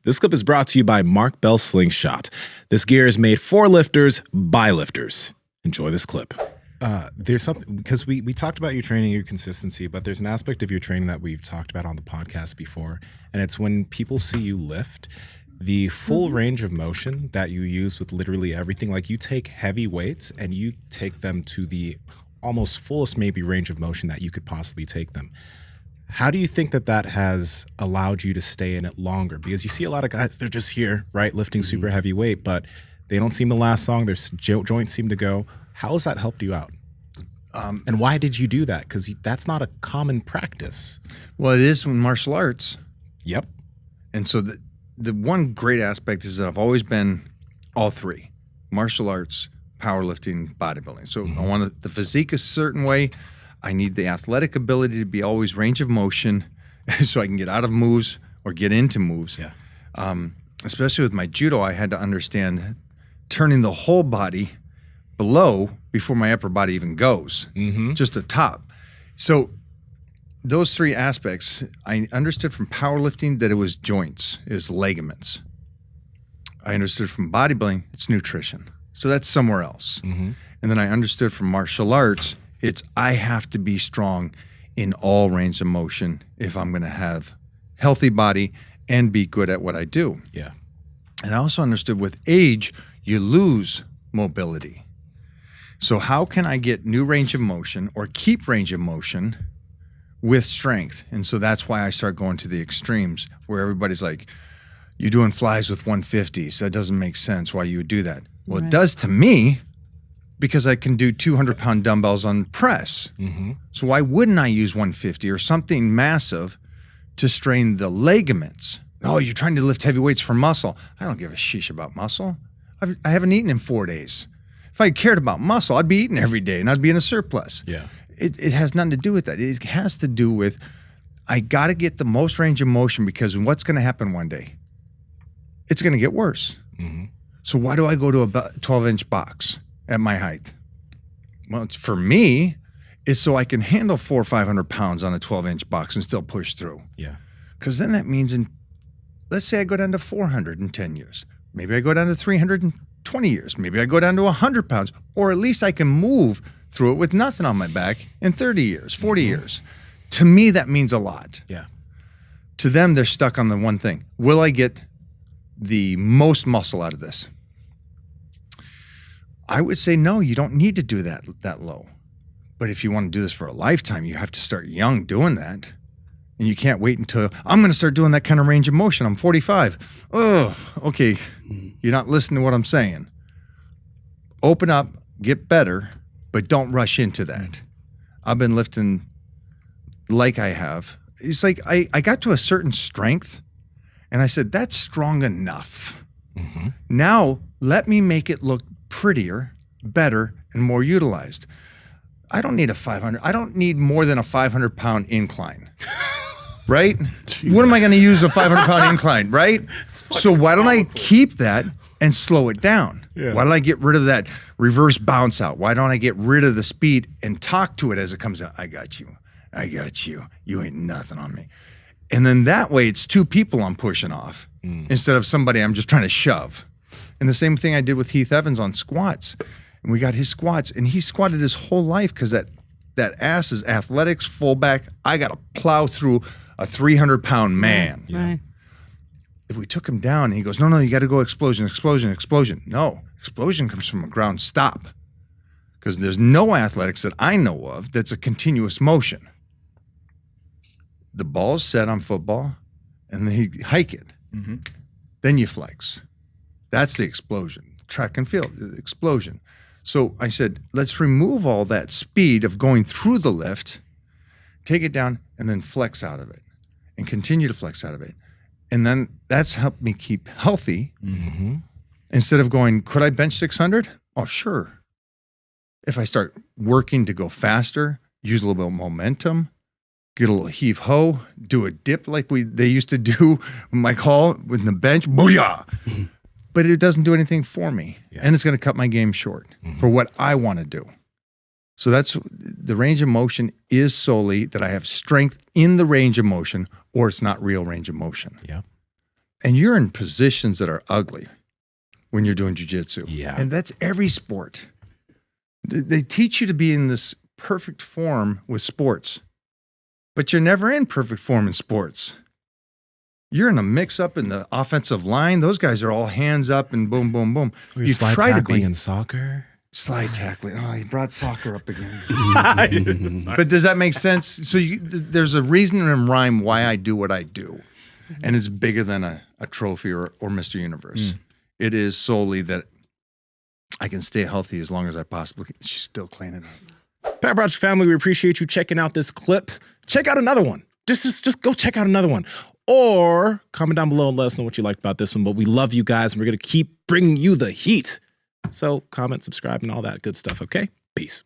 This clip is brought to you by Mark Bell Slingshot. This gear is made for lifters by lifters. Enjoy this clip. There's something, because we talked about your training, your consistency, but there's an aspect of your training that we've talked about on the podcast before, and it's when people see you lift, the full range of motion that you use with literally everything. Like, you take heavy weights and you take them to the almost fullest maybe range of motion that you could possibly take them. How do you think that has allowed you to stay in it longer? Because you see a lot of guys, they're just here, right, lifting super heavy weight, but they don't seem to last long. Their joints seem to go. How has that helped you out? And why did you do that? Because that's not a common practice. Well, it is in martial arts. Yep. And so the one great aspect is that I've always been all three: martial arts, powerlifting, bodybuilding. So I want the physique a certain way. I need the athletic ability to be always range of motion so I can get out of moves or get into moves. Yeah. Especially with my judo, I had to understand turning the whole body below before my upper body even goes, just the top. So those three aspects, I understood from powerlifting that it was joints, it was ligaments. I understood from bodybuilding, it's nutrition. So that's somewhere else. And then I understood from martial arts, it's I have to be strong in all range of motion if I'm going to have healthy body and be good at what I do. Yeah. And I also understood with age, you lose mobility. So how can I get new range of motion or keep range of motion with strength? And so that's why I start going to the extremes where everybody's like, you're doing flies with 150s. That doesn't make sense why you would do that. Well, It does to me because I can do 200-pound dumbbells on press. So why wouldn't I use 150 or something massive to strain the ligaments? Oh, you're trying to lift heavy weights for muscle. I don't give a sheesh about muscle. I haven't eaten in 4 days. If I cared about muscle, I'd be eating every day and I'd be in a surplus. Yeah. It has nothing to do with that. It has to do with I got to get the most range of motion because what's going to happen one day? It's going to get worse. So why do I go to a 12-inch box at my height? Well, for me, it's so I can handle 400 or 500 pounds on a 12-inch box and still push through. Yeah. Because then that means let's say I go down to 400 in 10 years. Maybe I go down to 300 in 20 years. Maybe I go down to 100 pounds, or at least I can move through it with nothing on my back in 30 years, 40 years. To me, that means a lot. Yeah. To them, they're stuck on the one thing. Will I get the most muscle out of this? I would say, no, you don't need to do that low. But if you want to do this for a lifetime, you have to start young doing that. And you can't wait until I'm going to start doing that kind of range of motion. I'm 45. Oh, okay. You're not listening to what I'm saying. Open up, get better, but don't rush into that. I've been lifting like I have. It's like I got to a certain strength and I said, that's strong enough. Now let me make it look prettier, better, and more utilized. I don't need a 500. I don't need more than a 500-pound incline. Right? What am I going to use a 500-pound incline, right? So why don't I keep that and slow it down? Yeah. Why don't I get rid of that reverse bounce out? Why don't I get rid of the speed and talk to it as it comes out? I got you. I got you. You ain't nothing on me. And then that way it's two people I'm pushing off instead of somebody I'm just trying to shove. And the same thing I did with Heath Evans on squats. And we got his squats and he squatted his whole life because that ass is athletics, fullback. I got to plow through a 300-pound man. Right. If we took him down and he goes, no, you got to go explosion, explosion, explosion. No, explosion comes from a ground stop because there's no athletics that I know of that's a continuous motion. The ball's set on football and then you hike it. Then you flex. That's the explosion. Track and field, explosion. So I said, let's remove all that speed of going through the lift, take it down, and then flex out of it and continue to flex out of it. And then that's helped me keep healthy instead of going, could I bench 600? Oh, sure. If I start working to go faster, use a little bit of momentum, get a little heave-ho, do a dip like they used to do, Mike Hall with the bench, booyah! But it doesn't do anything for me. And it's going to cut my game short for what I want to do. So that's the range of motion is solely that I have strength in the range of motion or it's not real range of motion. Yeah. And you're in positions that are ugly when you're doing jiu-jitsu. Yeah. And that's every sport. They teach you to be in this perfect form with sports, but you're never in perfect form in sports. You're in a mix-up in the offensive line. Those guys are all hands up and boom, boom, boom. You slide tackling in soccer. Slide tackling. Oh, he brought soccer up again. But does that make sense? So there's a reason and rhyme why I do what I do. And it's bigger than a trophy or Mr. Universe. It is solely that I can stay healthy as long as I possibly can. She's still cleaning up. Pat Project family, we appreciate you checking out this clip. Check out another one. Just go check out another one. Or comment down below and let us know what you liked about this one. But we love you guys, and we're going to keep bringing you the heat. So comment, subscribe, and all that good stuff, okay? Peace.